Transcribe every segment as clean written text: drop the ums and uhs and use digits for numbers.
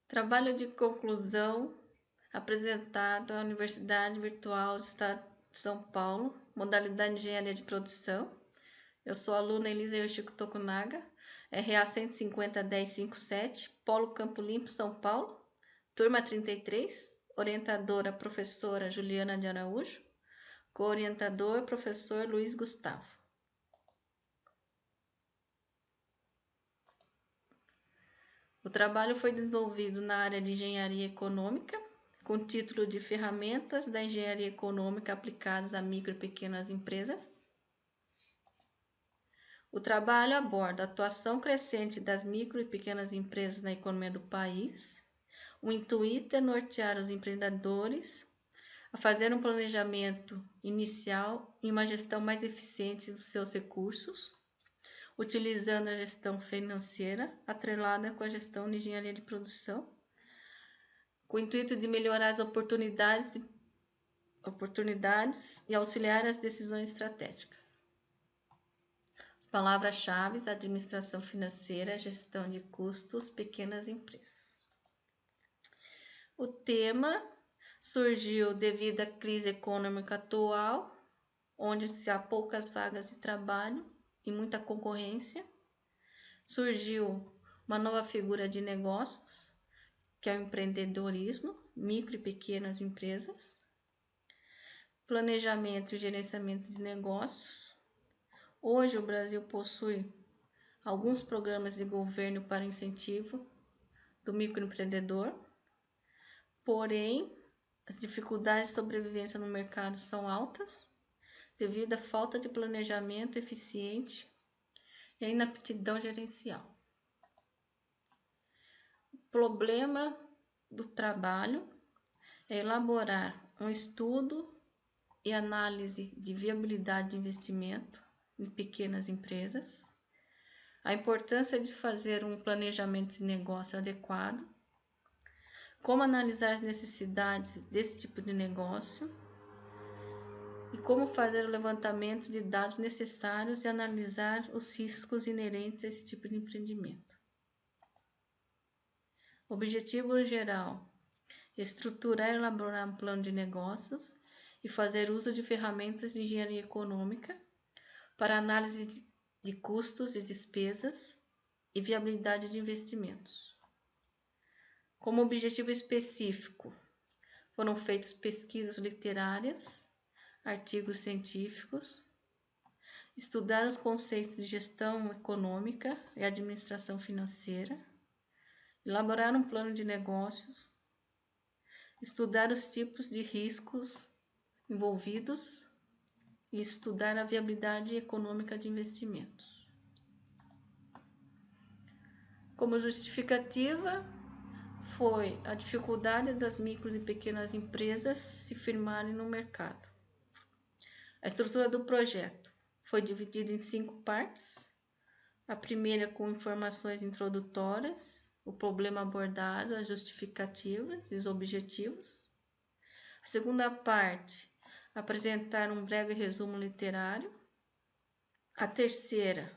Trabalho de conclusão apresentado à Universidade Virtual do Estado de São Paulo, modalidade de Engenharia de Produção. Eu sou a aluna Elisa Yoshiko Tokunaga, RA 150-1057, Polo Campo Limpo, São Paulo, turma 33, orientadora professora Juliana de Araújo, co-orientador professor Luiz Gustavo. O trabalho foi desenvolvido na área de Engenharia Econômica, com o título de Ferramentas da Engenharia Econômica aplicadas a micro e pequenas empresas. O trabalho aborda a atuação crescente das micro e pequenas empresas na economia do país. O intuito é nortear os empreendedores a fazer um planejamento inicial e uma gestão mais eficiente dos seus recursos, utilizando a gestão financeira atrelada com a gestão de engenharia de produção, com o intuito de melhorar as oportunidades e auxiliar as decisões estratégicas. As palavras-chave: administração financeira, gestão de custos, pequenas empresas. O tema surgiu devido à crise econômica atual, onde há poucas vagas de trabalho e muita concorrência. Surgiu uma nova figura de negócios, que é o empreendedorismo, micro e pequenas empresas, planejamento e gerenciamento de negócios. Hoje o Brasil possui alguns programas de governo para incentivo do microempreendedor, porém as dificuldades de sobrevivência no mercado são altas devido à falta de planejamento eficiente e à inaptidão gerencial. O problema do trabalho é elaborar um estudo e análise de viabilidade de investimento em pequenas empresas, a importância de fazer um planejamento de negócio adequado, como analisar as necessidades desse tipo de negócio e como fazer o levantamento de dados necessários e analisar os riscos inerentes a esse tipo de empreendimento. Objetivo geral: estruturar e elaborar um plano de negócios e fazer uso de ferramentas de engenharia econômica para análise de custos e despesas e viabilidade de investimentos. Como objetivo específico, foram feitas pesquisas literárias, artigos científicos, estudar os conceitos de gestão econômica e administração financeira, elaborar um plano de negócios, estudar os tipos de riscos envolvidos e estudar a viabilidade econômica de investimentos. Como justificativa, foi a dificuldade das micro e pequenas empresas se firmarem no mercado. A estrutura do projeto foi dividida em 5 partes. A primeira com informações introdutórias, o problema abordado, as justificativas e os objetivos. A segunda parte, apresentar um breve resumo literário. A terceira,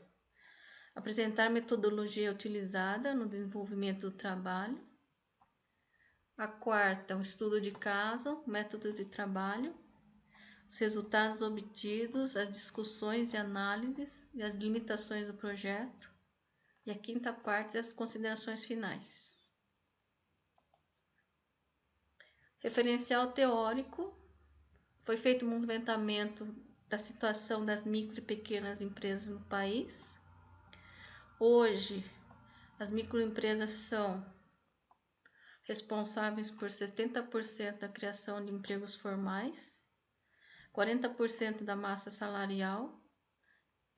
apresentar a metodologia utilizada no desenvolvimento do trabalho. A quarta, um estudo de caso, método de trabalho, os resultados obtidos, as discussões e análises e as limitações do projeto. E a quinta parte, as considerações finais. Referencial teórico: foi feito um levantamento da situação das micro e pequenas empresas no país. Hoje, as microempresas são responsáveis por 70% da criação de empregos formais, 40% da massa salarial,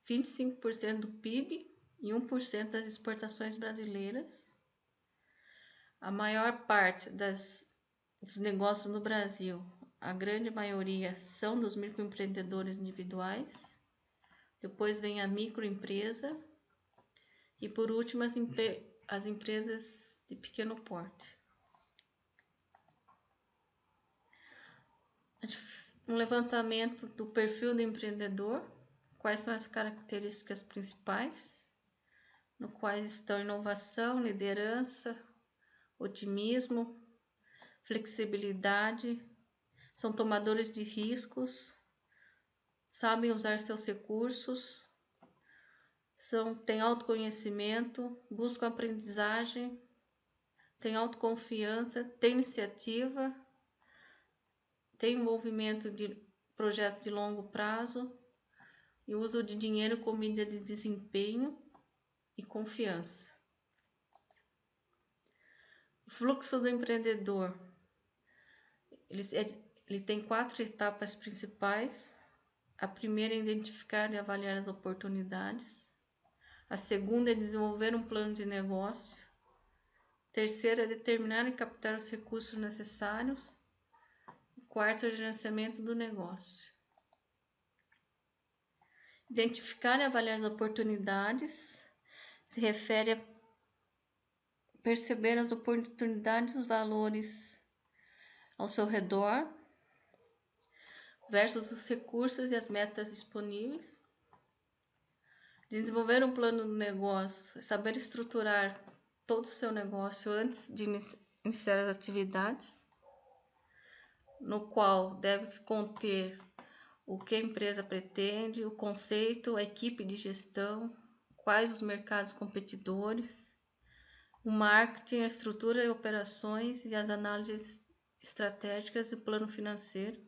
25% do PIB e 1% das exportações brasileiras. A maior parte dos negócios no Brasil, a grande maioria, são dos microempreendedores individuais. Depois vem a microempresa e, por último, as empresas de pequeno porte. Um levantamento do perfil do empreendedor, quais são as características principais, no quais estão inovação, liderança, otimismo, flexibilidade, são tomadores de riscos, sabem usar seus recursos, têm autoconhecimento, buscam aprendizagem, têm autoconfiança, têm iniciativa, têm envolvimento de projetos de longo prazo e uso de dinheiro como medida de desempenho e confiança. O fluxo do empreendedor. Ele tem 4 etapas principais. A primeira é identificar e avaliar as oportunidades. A segunda é desenvolver um plano de negócio. A terceira é determinar e captar os recursos necessários. A quarta é o gerenciamento do negócio. Identificar e avaliar as oportunidades se refere a perceber as oportunidades e os valores ao seu redor versus os recursos e as metas disponíveis. Desenvolver um plano de negócio, saber estruturar todo o seu negócio antes de iniciar as atividades, no qual deve conter o que a empresa pretende, o conceito, a equipe de gestão, quais os mercados competidores, o marketing, a estrutura e operações e as análises estratégicas e o plano financeiro.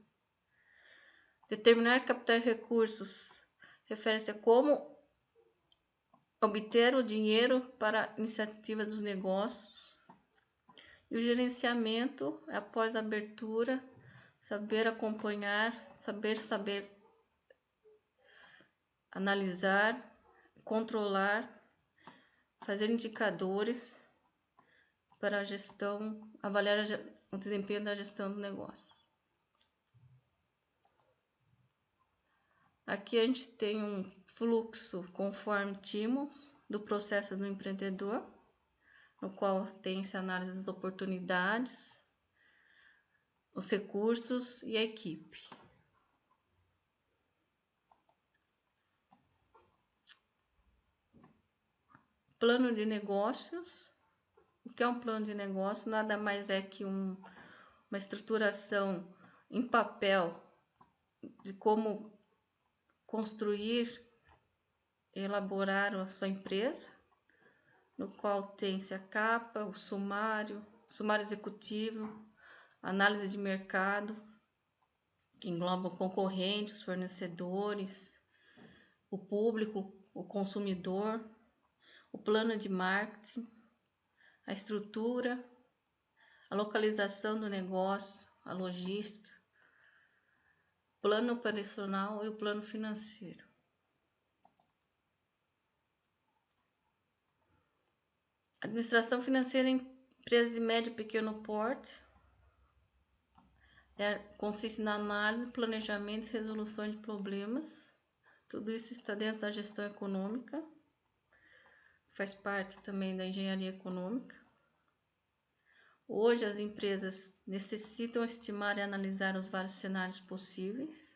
Determinar e captar recursos refere-se a como obter o dinheiro para a iniciativa dos negócios. E o gerenciamento é após a abertura, saber acompanhar, saber analisar, controlar, fazer indicadores para a gestão, avaliar o desempenho da gestão do negócio. Aqui a gente tem um fluxo conforme timo do processo do empreendedor, no qual tem-se análise das oportunidades, os recursos e a equipe. Plano de negócios. O que é um plano de negócio? Nada mais é que uma estruturação em papel de como construir e elaborar a sua empresa, no qual tem-se a capa, o sumário executivo, análise de mercado, que engloba concorrentes, fornecedores, o público, o consumidor, o plano de marketing, a estrutura, a localização do negócio, a logística, plano operacional e o plano financeiro. Administração financeira em empresas de médio e pequeno porte consiste na análise, planejamento e resolução de problemas. Tudo isso está dentro da gestão econômica, faz parte também da engenharia econômica. Hoje as empresas necessitam estimar e analisar os vários cenários possíveis.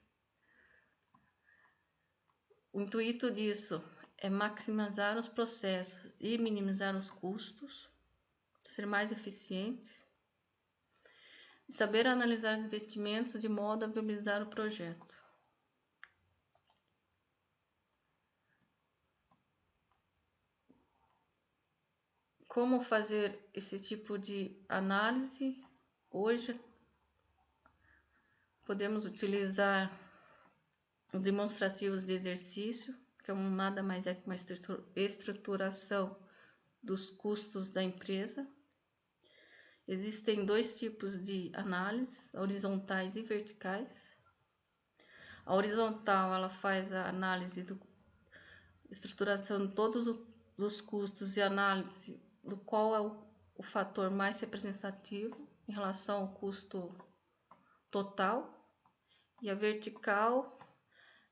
O intuito disso é maximizar os processos e minimizar os custos, ser mais eficientes, e saber analisar os investimentos de modo a viabilizar o projeto. Como fazer esse tipo de análise? Hoje podemos utilizar os demonstrativos de exercício, que nada mais é que uma estruturação dos custos da empresa. Existem 2 tipos de análises, horizontais e verticais. A horizontal, ela faz a análise estruturação de todos os custos e análise do qual é o fator mais representativo em relação ao custo total. E a vertical,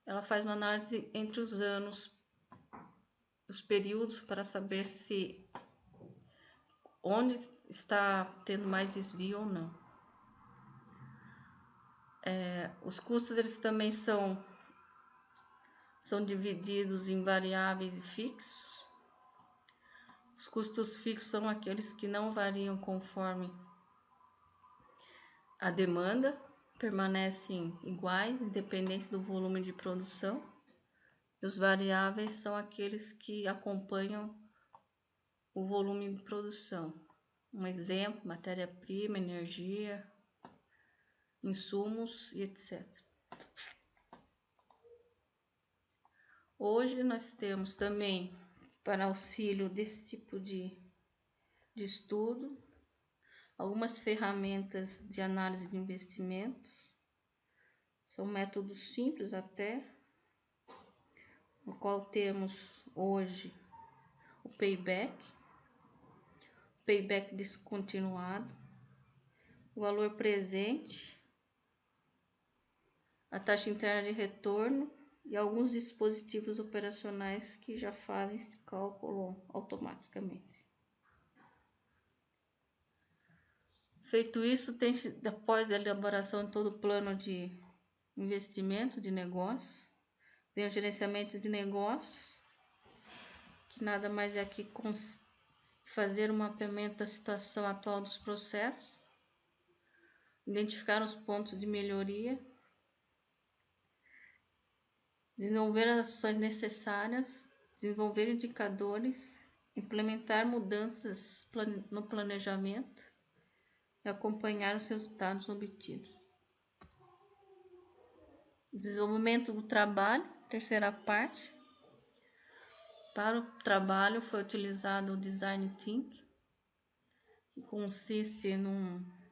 ela faz uma análise entre os anos, os períodos, para saber onde está tendo mais desvio ou não. Os custos, eles também são divididos em variáveis e fixos. Os custos fixos são aqueles que não variam conforme a demanda, permanecem iguais, independente do volume de produção. E os variáveis são aqueles que acompanham o volume de produção. Um exemplo, matéria-prima, energia, insumos e etc. Hoje nós temos também, para auxílio desse tipo de estudo, algumas ferramentas de análise de investimentos. São métodos simples até, no qual temos hoje o payback descontinuado, o valor presente, a taxa interna de retorno e alguns dispositivos operacionais que já fazem esse cálculo automaticamente. Feito isso, após a elaboração de todo o plano de investimento de negócios, vem o gerenciamento de negócios, que nada mais é que fazer um mapeamento da situação atual dos processos, identificar os pontos de melhoria, desenvolver as ações necessárias, desenvolver indicadores, implementar mudanças no planejamento e acompanhar os resultados obtidos. Desenvolvimento do trabalho, terceira parte. Para o trabalho foi utilizado o Design Thinking, que consiste em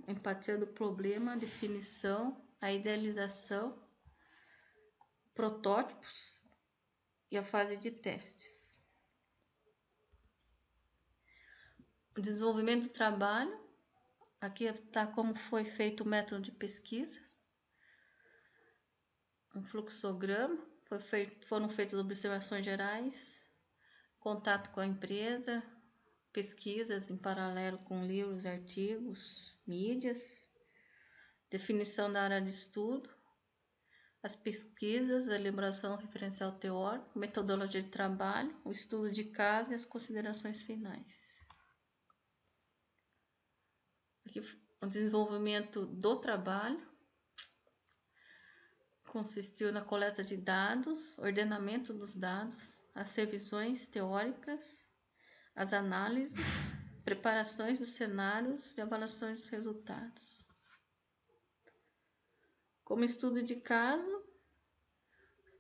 empatia do problema, definição, a idealização, protótipos e a fase de testes. O desenvolvimento do trabalho, aqui está como foi feito o método de pesquisa, um fluxograma, foram feitas observações gerais, contato com a empresa, pesquisas em paralelo com livros, artigos, mídias, definição da área de estudo, as pesquisas, a elaboração referencial teórico, metodologia de trabalho, o estudo de caso e as considerações finais. Aqui o desenvolvimento do trabalho consistiu na coleta de dados, ordenamento dos dados, as revisões teóricas, as análises, preparações dos cenários e avaliações dos resultados. Como estudo de caso,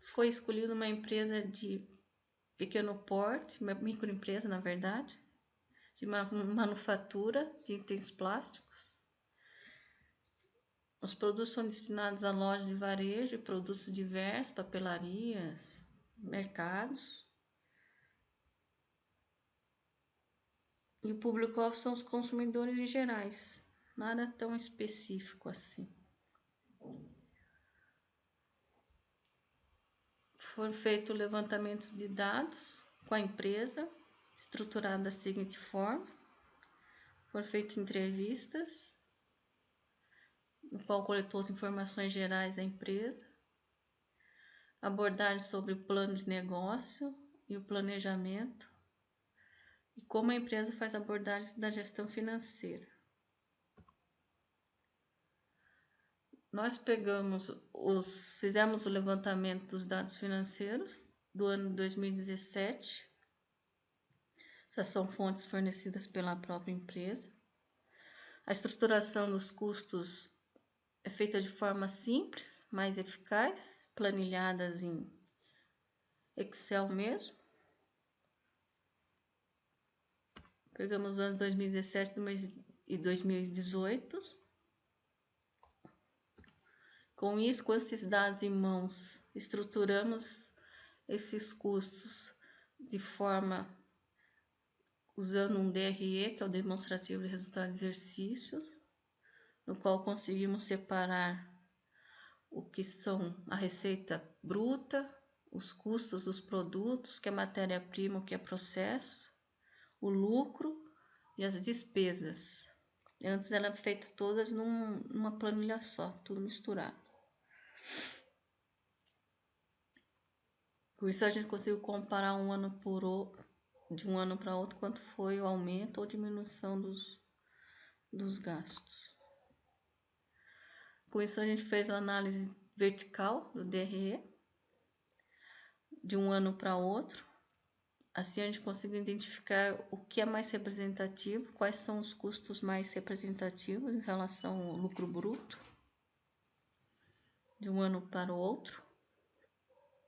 foi escolhida uma empresa de pequeno porte, uma microempresa na verdade, de manufatura de itens plásticos. Os produtos são destinados a lojas de varejo e produtos diversos, papelarias, mercados. E o público-alvo são os consumidores em gerais, nada tão específico assim. Foram feitos levantamentos de dados com a empresa, estruturado da seguinte forma. Foram feitas entrevistas, no qual coletou as informações gerais da empresa, abordagem sobre o plano de negócio e o planejamento, e como a empresa faz abordagem da gestão financeira. Nós fizemos o levantamento dos dados financeiros do ano 2017. Essas são fontes fornecidas pela própria empresa. A estruturação dos custos é feita de forma simples, mais eficaz, planilhadas em Excel mesmo. Pegamos os anos 2017 e 2018. Com isso, com esses dados em mãos, estruturamos esses custos de forma usando um DRE, que é o demonstrativo de resultados de exercícios, no qual conseguimos separar o que são a receita bruta, os custos dos produtos, que é matéria-prima, o que é processo, o lucro e as despesas. Antes era feito todas numa planilha só, tudo misturado. Com isso a gente conseguiu comparar um ano por outro, de um ano para outro quanto foi o aumento ou diminuição dos gastos. Com isso a gente fez uma análise vertical do DRE de um ano para outro. Assim a gente conseguiu identificar o que é mais representativo, quais são os custos mais representativos em relação ao lucro bruto de um ano para o outro.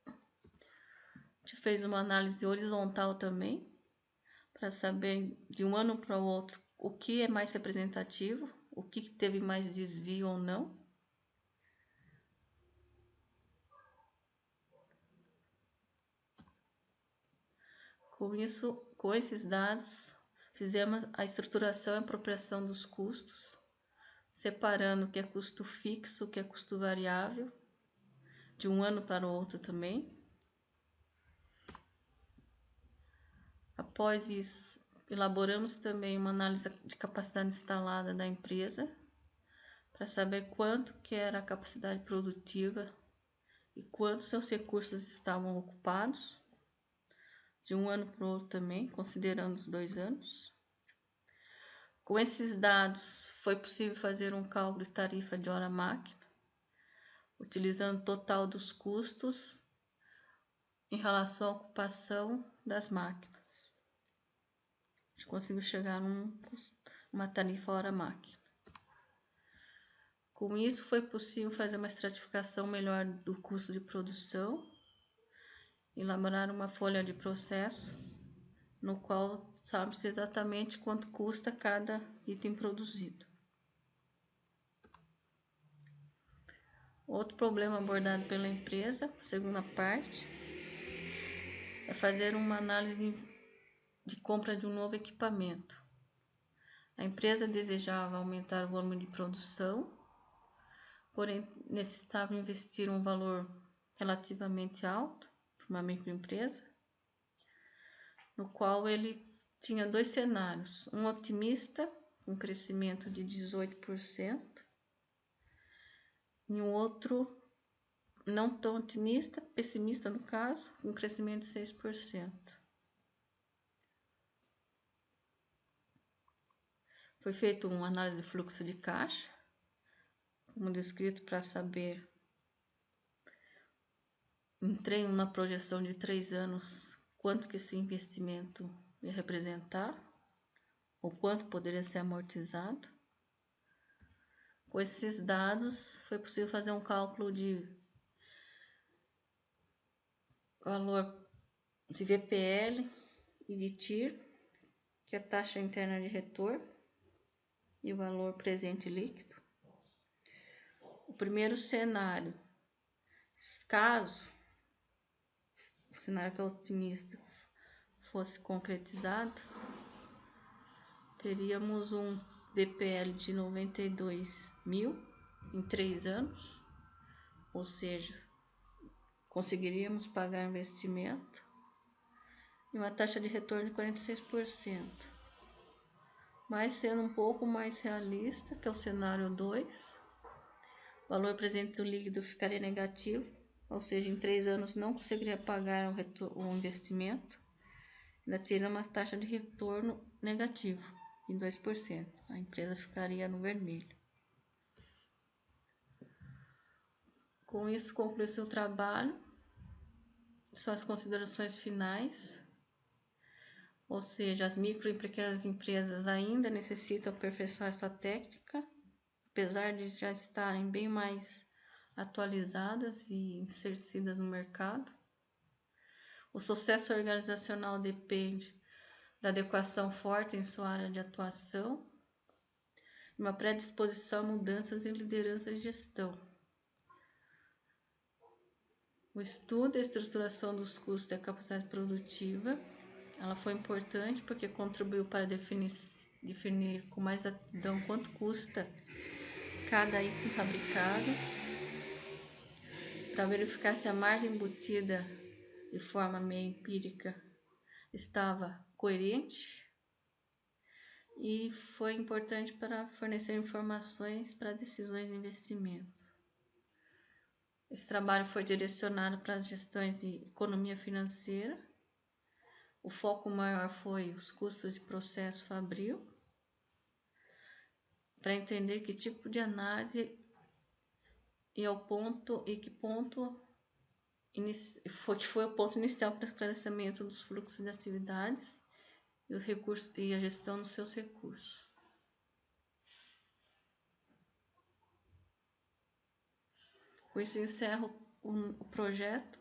A gente fez uma análise horizontal também, para saber de um ano para o outro o que é mais representativo, o que teve mais desvio ou não. Com isso, com esses dados, fizemos a estruturação e apropriação dos custos, separando o que é custo fixo, o que é custo variável, de um ano para o outro também. Após isso, elaboramos também uma análise de capacidade instalada da empresa, para saber quanto que era a capacidade produtiva e quantos seus recursos estavam ocupados, de um ano para o outro também, considerando os 2 anos. Com esses dados, foi possível fazer um cálculo de tarifa de hora-máquina, utilizando o total dos custos em relação à ocupação das máquinas. A gente conseguiu chegar numa tarifa hora-máquina. Com isso, foi possível fazer uma estratificação melhor do custo de produção, elaborar uma folha de processo, no qual sabe-se exatamente quanto custa cada item produzido. Outro problema abordado pela empresa, a segunda parte, é fazer uma análise de compra de um novo equipamento. A empresa desejava aumentar o volume de produção, porém necessitava investir um valor relativamente alto para uma microempresa, no qual ele tinha 2 cenários, um otimista, com crescimento de 18%, e um outro não tão otimista, pessimista no caso, com crescimento de 6%. Foi feita uma análise de fluxo de caixa, como descrito, para saber, entrei numa projeção de 3 anos, quanto que esse investimento ia representar, ou quanto poderia ser amortizado. Com esses dados, foi possível fazer um cálculo de valor de VPL e de TIR, que é a taxa interna de retorno, e o valor presente líquido. O primeiro cenário, caso o cenário que é otimista fosse concretizado, teríamos um VPL de 92 mil em 3 anos, ou seja, conseguiríamos pagar investimento e uma taxa de retorno de 46%. Mas sendo um pouco mais realista, que é o cenário 2, o valor presente do líquido ficaria negativo, ou seja, em 3 anos não conseguiria pagar o investimento, ainda teria uma taxa de retorno negativo, em 2%. A empresa ficaria no vermelho. Com isso, conclui seu trabalho. São as considerações finais. Ou seja, as micro e pequenas empresas ainda necessitam aperfeiçoar sua técnica, apesar de já estarem bem mais atualizadas e inseridas no mercado. O sucesso organizacional depende da adequação forte em sua área de atuação e uma predisposição a mudanças em liderança e gestão. O estudo e a estruturação dos custos e a capacidade produtiva, ela foi importante porque contribuiu para definir com mais exatidão quanto custa cada item fabricado, para verificar se a margem embutida de forma meio empírica estava coerente, e foi importante para fornecer informações para decisões de investimento. Esse trabalho foi direcionado para as gestões de economia financeira, O foco maior foi os custos de processo fabril, para entender que tipo de análise e ao ponto e que ponto foi o ponto inicial para o esclarecimento dos fluxos de atividades e os recursos e a gestão dos seus recursos. Com isso, eu encerro o projeto